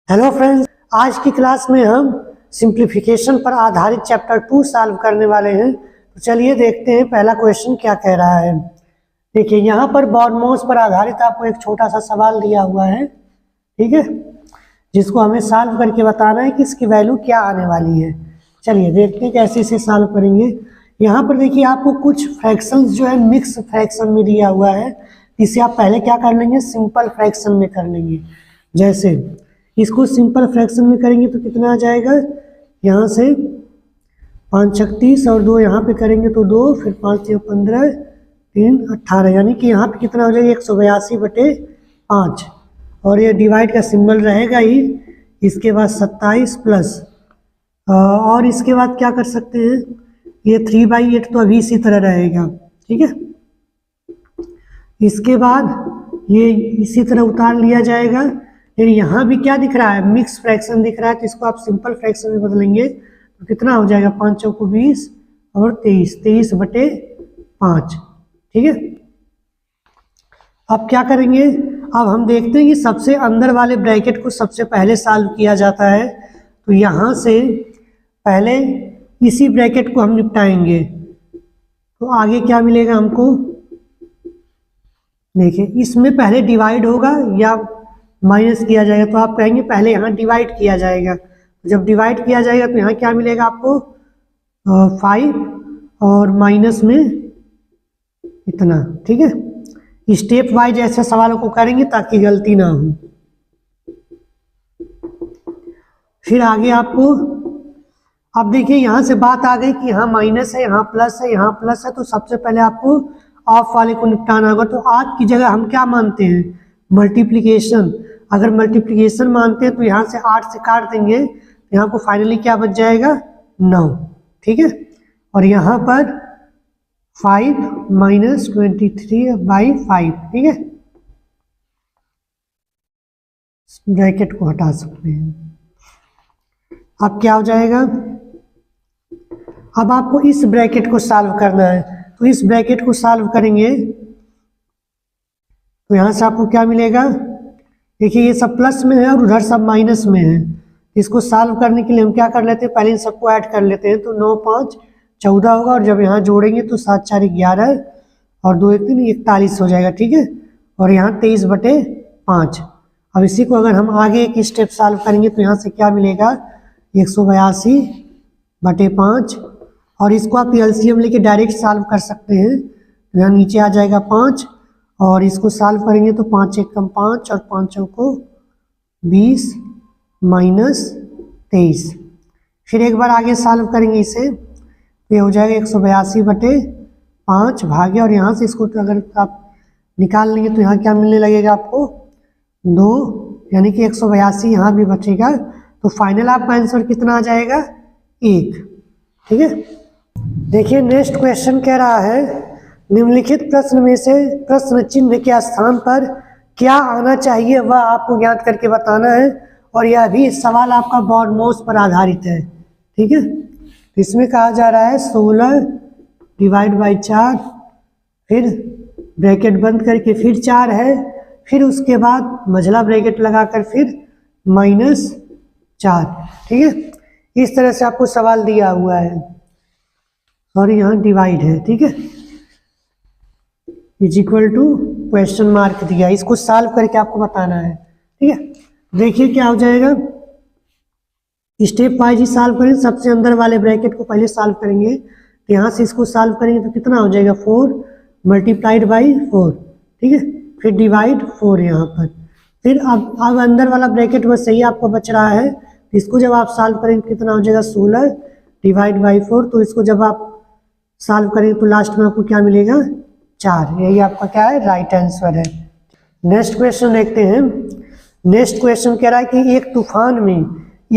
Hello friends, आज की class में हम सिंप्लीफिकेशन पर आधारित चैप्टर 2 सॉल्व करने वाले हैं। तो चलिए देखते हैं पहला क्वेश्चन क्या कह रहा है। देखिए यहाँ पर बॉर्नमॉस पर आधारित आपको एक छोटा सा सवाल दिया हुआ है, ठीक है, जिसको हमें सॉल्व करके बताना है कि इसकी वैल्यू क्या आने वाली है। चलिए देखते हैं कैसे इसे सॉल्व करेंगे। यहाँ पर देखिए आपको कुछ फ्रैक्शंस जो है मिक्स फ्रैक्शन में दिया हुआ है, इसे आप पहले क्या कर लेंगे, सिंपल फ्रैक्शन में कर लेंगे। जैसे इसको सिंपल फ्रैक्शन में करेंगे तो कितना आ जाएगा, यहाँ से 5 36 और 2 यहाँ पे करेंगे तो 2, फिर 5 6 15 3 18, यानी कि यहाँ पे कितना हो जाएगा 182/5। और ये डिवाइड का सिंबल रहेगा ही। इसके बाद 27 प्लस और इसके बाद क्या कर सकते हैं, ये 3/8 तो अभी इसी तरह रहेगा, ठीक है। इसके बाद ये इसी तरह उतार लिया जाएगा। फिर यहाँ भी क्या दिख रहा है, मिक्स फ्रैक्शन दिख रहा है, तो इसको आप सिंपल फ्रैक्शन में बदलेंगे तो कितना हो जाएगा, 5 चौको 20 और 23, 23/5, ठीक है। अब क्या करेंगे, अब हम देखते हैं कि सबसे अंदर वाले ब्रैकेट को सबसे पहले सॉल्व किया जाता है। तो यहाँ से पहले इसी ब्रैकेट को हम निपटाएंगे तो आगे क्या मिलेगा हमको। देखिए इसमें पहले डिवाइड होगा या माइनस किया जाएगा, तो आप कहेंगे पहले यहाँ डिवाइड किया जाएगा। जब डिवाइड किया जाएगा तो यहाँ क्या मिलेगा आपको 5 और माइनस में इतना, ठीक है। स्टेप वाइज ऐसे सवालों को करेंगे ताकि गलती ना हो। फिर आगे आपको अब देखिए यहाँ से बात आ गई कि यहाँ माइनस है, यहाँ प्लस है, यहाँ प्लस है, तो सबसे पहले आपको ऑफ वाले को निपटाना होगा। तो आज की जगह हम क्या मानते हैं, मल्टीप्लिकेशन। अगर मल्टीप्लिकेशन मानते हैं तो यहाँ से 8 से काट देंगे, यहाँ को फाइनली क्या बच जाएगा 9, ठीक है। और यहाँ पर 5 - 23/5, ठीक है। ब्रैकेट को हटा सकते हैं। अब क्या हो जाएगा, अब आपको इस ब्रैकेट को सॉल्व करना है। तो इस ब्रैकेट को सॉल्व करेंगे तो यहाँ से आपको क्या मिलेगा, देखिए ये सब प्लस में है और उधर सब माइनस में है। इसको सॉल्व करने के लिए हम क्या कर लेते हैं, पहले इन सबको ऐड कर लेते हैं। तो 9 5 14 होगा, और जब यहाँ जोड़ेंगे तो 7 4 11 और 2 1 3 41 हो जाएगा, ठीक है। और यहाँ 23/5। अब इसी को अगर हम आगे एक स्टेप सॉल्व करेंगे तो यहाँ से क्या मिलेगा, 182/5। और इसको आप एलसीएम लेके डायरेक्ट सॉल्व कर सकते हैं। यहाँ नीचे आ जाएगा 5 और इसको सॉल्व करेंगे तो 5 1 5 और 5 चौको 20 माइनस 23। फिर एक बार आगे सॉल्व करेंगे इसे, तो ये हो जाएगा 182/5 भागे, और यहाँ से इसको अगर आप निकाल लेंगे तो यहाँ क्या मिलने लगेगा आपको 2, यानी कि 182 यहाँ भी बचेगा। तो फाइनल आपका आंसर कितना आ जाएगा 1, ठीक है। देखिए नेक्स्ट क्वेश्चन कह रहा है, निम्नलिखित प्रश्न में से प्रश्न चिन्ह के स्थान पर क्या आना चाहिए वह आपको ज्ञात करके बताना है। और यह भी सवाल आपका बॉर्नमॉस पर आधारित है, ठीक है। इसमें कहा जा रहा है 16/4, फिर ब्रैकेट बंद करके फिर 4 है, फिर उसके बाद मझला ब्रैकेट लगाकर फिर -4, ठीक है। इस तरह से आपको सवाल दिया हुआ है और यहाँ डिवाइड है, ठीक है, = क्वेश्चन मार्क दिया। इसको सॉल्व करके आपको बताना है, ठीक है। देखिए क्या हो जाएगा, स्टेप वाइज ही सॉल्व करेंगे। सबसे अंदर वाले ब्रैकेट को पहले सॉल्व करेंगे, तो यहाँ से इसको सॉल्व करेंगे तो कितना हो जाएगा 4 × 4, ठीक है। फिर डिवाइड 4 यहाँ पर, फिर अब अंदर वाला ब्रैकेट बस सही आपको बच रहा है। तो इसको जब आप सॉल्व करेंगे कितना हो जाएगा 16/4। तो इसको जब आप सॉल्व करेंगे तो लास्ट में आपको क्या मिलेगा 4। यही आपका क्या है, राइट आंसर है। नेक्स्ट क्वेश्चन देखते हैं। नेक्स्ट क्वेश्चन कह रहा है कि एक तूफान में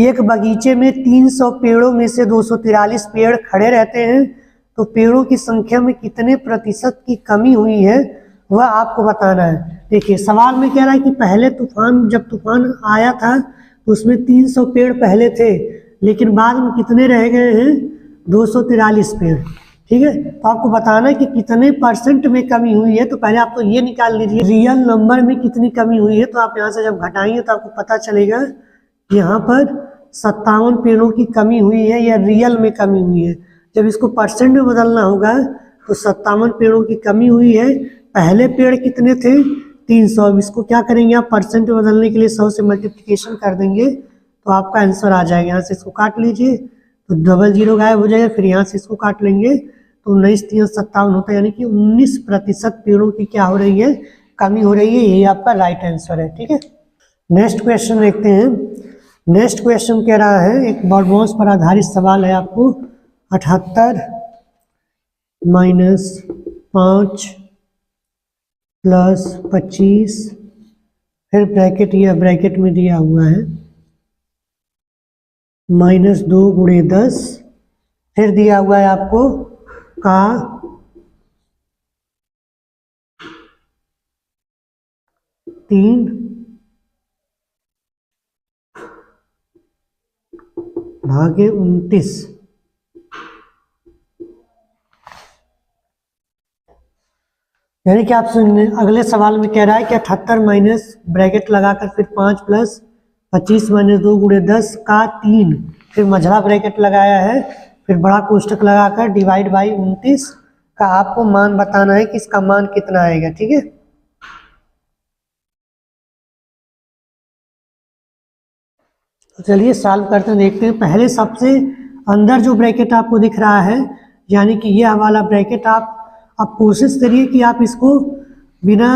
एक बगीचे में 300 पेड़ों में से 243 पेड़ खड़े रहते हैं, तो पेड़ों की संख्या में कितने प्रतिशत की कमी हुई है वह आपको बताना है। देखिए सवाल में कह रहा है कि पहले जब तूफान आया था तो उसमें 300 पेड़ पहले थे, लेकिन बाद में कितने रह गए हैं, 243 पेड़, ठीक है। तो आपको बताना है कि कितने % में कमी हुई है। तो पहले आप तो ये निकाल लीजिए रियल नंबर में कितनी कमी हुई है। तो आप यहाँ से जब घटाएंगे तो आपको पता चलेगा यहाँ पर 57 पेड़ों की कमी हुई है या रियल में कमी हुई है। जब इसको परसेंट में बदलना होगा तो 57 पेड़ों की कमी हुई है। पहले पेड़ कितने थे? 300। अब इसको क्या करेंगे आप परसेंट में बदलने के लिए 100 से मल्टीप्लिकेशन कर देंगे तो आपका आंसर आ जाएगा। यहाँ से इसको काट लीजिए तो डबल जीरो गायब हो जाएगा, फिर यहाँ से इसको काट लेंगे तो 19 3 57 होता है, यानी कि 19% पेड़ों की क्या हो रही है? कमी हो रही है। यही आपका राइट आंसर है। ठीक है, नेक्स्ट क्वेश्चन देखते हैं। नेक्स्ट क्वेश्चन कह रहा है, एक बॉडमॉस पर आधारित सवाल है आपको। 78 माइनस 5 प्लस 25, फिर ब्रैकेट, या ब्रैकेट में दिया हुआ है माइनस 2 गुणे 10, फिर दिया हुआ है आपको का 3 भागे 29। यानी कि आपसे अगले सवाल में कह रहा है कि 78 माइनस ब्रैकेट लगाकर फिर 5 प्लस 25 माइनस 2 गुणे 10 का 3, फिर मझला ब्रैकेट लगाया है, फिर बड़ा कोष्टक लगाकर डिवाइड बाई 29 का आपको मान बताना है कि इसका मान कितना आएगा। ठीक है, तो चलिए सॉल्व करते हैं, देखते हैं। पहले सबसे अंदर जो ब्रैकेट आपको दिख रहा है, यानी कि ये वाला ब्रैकेट, आप कोशिश करिए कि आप इसको बिना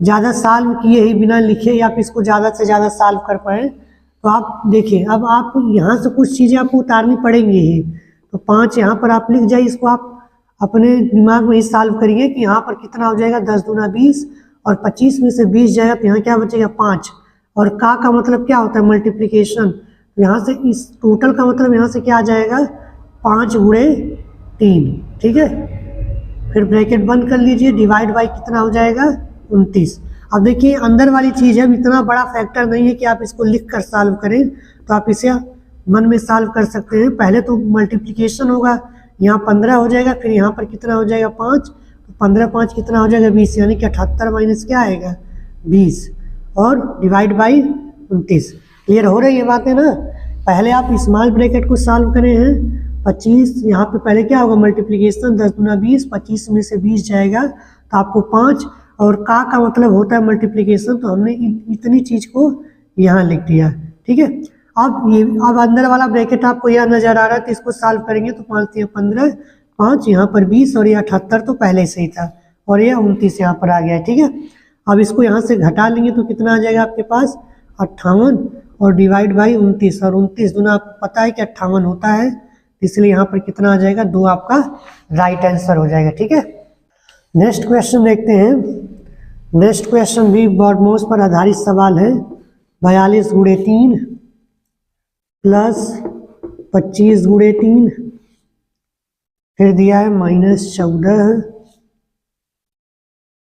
ज़्यादा सॉल्व किए ही, बिना लिखे ही आप इसको ज़्यादा से ज़्यादा सॉल्व कर पाएँ। तो आप देखिए, अब आप यहाँ से कुछ चीज़ें आपको उतारनी पड़ेंगी ही। तो 5 यहाँ पर आप लिख जाइए, इसको आप अपने दिमाग में ही सॉल्व करिए कि यहाँ पर कितना हो जाएगा। 10 दूना 20 और 25 में से 20 जाएगा तो यहाँ क्या बचेगा? 5। और का मतलब क्या होता है? मल्टीप्लिकेशन। तो यहाँ से इस टोटल का मतलब यहाँ से क्या आ जाएगा? 5 गुणे 3। ठीक है, फिर ब्रैकेट बंद कर लीजिए, डिवाइड बाई कितना हो जाएगा? 29। अब देखिए अंदर वाली चीज़ है, इतना बड़ा फैक्टर नहीं है कि आप इसको लिख कर सॉल्व करें, तो आप इसे मन में सॉल्व कर सकते हैं। पहले तो मल्टीप्लिकेशन होगा, यहाँ 15 हो जाएगा, फिर यहाँ पर कितना हो जाएगा? 5। तो 15 5 कितना हो जाएगा? 20, यानी कि 78 माइनस क्या आएगा? 20 और डिवाइड बाई 29। क्लियर हो रही है बातें ना? पहले आप स्मॉल ब्रैकेट को सॉल्व करे हैं। 25 यहाँ पे पहले क्या होगा? मल्टीप्लिकेशन, 10 दूना 20, 25 में से 20 जाएगा तो आपको 5, और का मतलब होता है मल्टीप्लिकेशन, तो हमने इतनी चीज़ को यहाँ लिख दिया। ठीक है, अब अंदर वाला ब्रैकेट आपको यहाँ नजर आ रहा है, तो इसको सॉल्व करेंगे तो 5 3 15, 5 यहाँ पर 20 और ये 78 तो पहले से ही था, और ये 29 यहाँ पर आ गया। ठीक है, अब इसको यहाँ से घटा लेंगे तो कितना आ जाएगा आपके पास? 58 और डिवाइड बाई 29, और 29 दूना आपको पता है कि 58 होता है, इसलिए यहाँ पर कितना आ जाएगा? 2 आपका राइट आंसर हो जाएगा। ठीक है, नेक्स्ट क्वेश्चन देखते हैं। नेक्स्ट क्वेश्चन भी बॉडमॉस पर आधारित सवाल है। 42 गुणे 3 प्लस 25 गुणे 3, फिर दिया है माइनस 14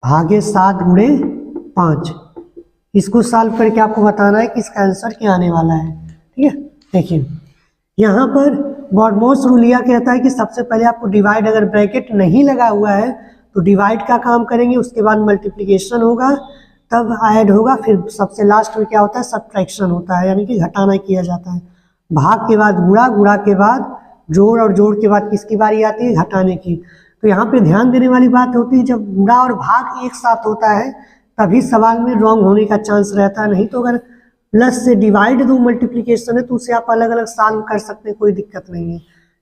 भागे 7 गुणे 5। इसको सॉल्व करके आपको बताना है कि इसका आंसर क्या आने वाला है। ठीक है, देखिए यहाँ पर बॉडमॉस रूल यह कहता है कि सबसे पहले आपको डिवाइड, अगर ब्रैकेट नहीं लगा हुआ है तो डिवाइड का काम करेंगे, उसके बाद मल्टीप्लिकेशन होगा, तब ऐड होगा, फिर सबसे लास्ट में क्या होता है? सब्ट्रैक्शन होता है, यानी कि घटाना किया जाता है। भाग के बाद गुणा, गुणा के बाद जोड़, और जोड़ के बाद किसकी बारी आती है? घटाने की। तो यहाँ पे ध्यान देने वाली बात होती है, जब गुणा और भाग एक साथ होता है तभी सवाल में रॉन्ग होने का चांस रहता है। नहीं तो अगर प्लस से डिवाइड दो मल्टीप्लिकेशन है तो उसे आप अलग अलग सॉल्व कर सकते हैं, कोई दिक्कत नहीं है।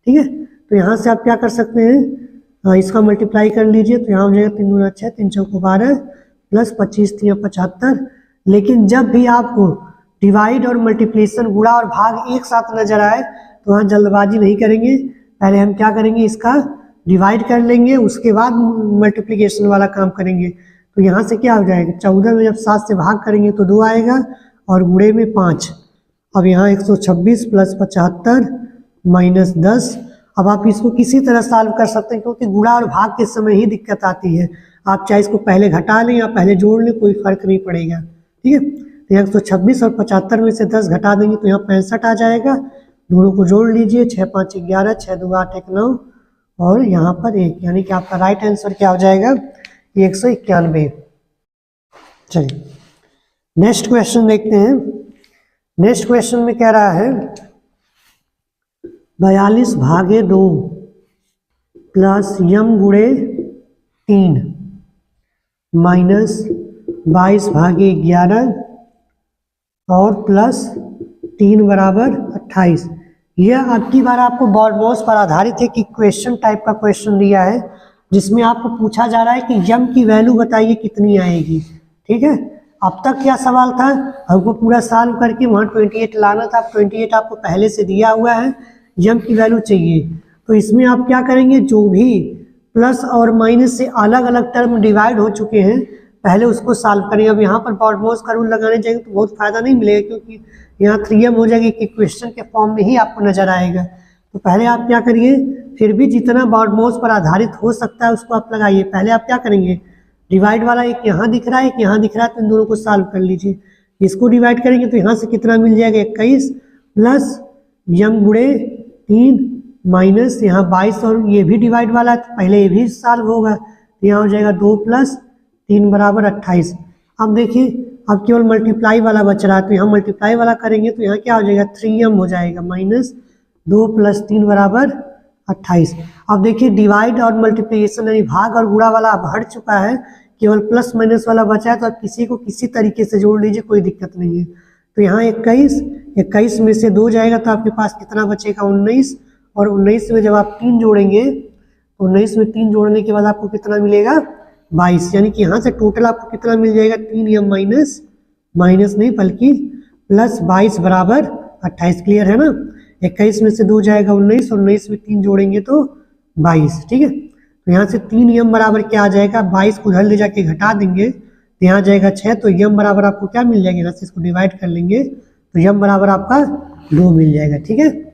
ठीक है, तो यहाँ से आप क्या कर सकते हैं? इसका मल्टीप्लाई कर लीजिए तो यहाँ हो जाएगा 3 दूना 6, 3 चौको 12 प्लस 25 3 75। लेकिन जब भी आपको डिवाइड और मल्टीप्लिकेशन, गुणा और भाग एक साथ नजर आए तो वहाँ जल्दबाजी नहीं करेंगे। पहले हम क्या करेंगे? इसका डिवाइड कर लेंगे, उसके बाद मल्टीप्लिकेशन वाला काम करेंगे। तो यहाँ से क्या हो जाएगा? 14 में जब 7 से भाग करेंगे तो 2 आएगा, और गुणे में 5। अब यहाँ 126 प्लस 75 माइनस 10। अब आप इसको किसी तरह सॉल्व कर सकते हैं, क्योंकि गुणा और भाग के समय ही दिक्कत आती है। आप चाहे इसको पहले घटा लें या पहले जोड़ लें, कोई फर्क नहीं पड़ेगा। ठीक है, तो 126 और 75 में से 10 घटा देंगे तो यहाँ 65 आ जाएगा। दोनों को जोड़ लीजिए, 6 5 11, 6 2 8 1 9, और यहाँ पर 1, यानी कि आपका राइट आंसर क्या हो जाएगा? 191। चलिए नेक्स्ट क्वेश्चन देखते हैं। नेक्स्ट क्वेश्चन में कह रहा है 42 भागे 2 प्लस यम गुणे 3 माइनस 22 भागे 11 और प्लस 3 बराबर 28। यह आपकी बार आपको बॉडमॉस पर आधारित एक इक्वेशन टाइप का क्वेश्चन दिया है, जिसमें आपको पूछा जा रहा है कि यम की वैल्यू बताइए कितनी आएगी। ठीक है, अब तक क्या सवाल था, हमको पूरा सॉल्व करके वहाँ 28 लाना था। 28 आपको पहले से दिया हुआ है, यम की वैल्यू चाहिए। तो इसमें आप क्या करेंगे, जो भी प्लस और माइनस से अलग अलग टर्म डिवाइड हो चुके हैं पहले उसको सॉल्व करेंगे। अब यहाँ पर बॉडमॉस का रूल लगाने जाएंगे तो बहुत फायदा नहीं मिलेगा, क्योंकि यहाँ 3m हो जाएगी कि क्वेश्चन के फॉर्म में ही आपको नजर आएगा। तो पहले आप क्या करिए, फिर भी जितना बॉडमॉस पर आधारित हो सकता है उसको आप लगाइए। पहले आप क्या करेंगे, डिवाइड वाला एक यहाँ दिख रहा है, एक यहाँ दिख रहा है, तो इन दोनों को सॉल्व कर लीजिए। इसको डिवाइड करेंगे तो यहाँ से कितना मिल जाएगा, 21 प्लस यम गुणे 3 माइनस यहाँ 22, और ये भी डिवाइड वाला है तो पहले ये भी सॉल्व होगा। तो यहाँ हो जाएगा 2 प्लस 3 बराबर 28। अब देखिए, अब केवल मल्टीप्लाई वाला बच रहा है, तो यहाँ मल्टीप्लाई वाला करेंगे तो यहाँ क्या हो जाएगा, 3m हो जाएगा माइनस 2 प्लस 3 बराबर 28। अब देखिए, डिवाइड और मल्टीप्लिकेशन यानी भाग और गुणा वाला अब हट चुका है, केवल प्लस माइनस वाला बचा है। तो आप किसी को किसी तरीके से जोड़ लीजिए, कोई दिक्कत नहीं है। तो यहाँ 21 में से 2 जाएगा तो आपके पास कितना बचेगा, 19, और 19 में जब आप 3 जोड़ेंगे, 19 में 3 जोड़ने के बाद आपको कितना मिलेगा, 22। यानी कि यहाँ से टोटल आपको कितना मिल जाएगा, 3m माइनस नहीं बल्कि प्लस 22 बराबर 28। क्लियर है ना। 21 में से 2 जाएगा 19, और 19 में 3 जोड़ेंगे तो 22। ठीक है, तो यहाँ से 3m बराबर क्या आ जाएगा, 22 को उधर ले जाके घटा देंगे तो यहाँ जाएगा 6। तो m बराबर आपको क्या मिल जाएगा, यहाँ से इसको डिवाइड कर लेंगे तो m बराबर आपका 2 मिल जाएगा। ठीक है।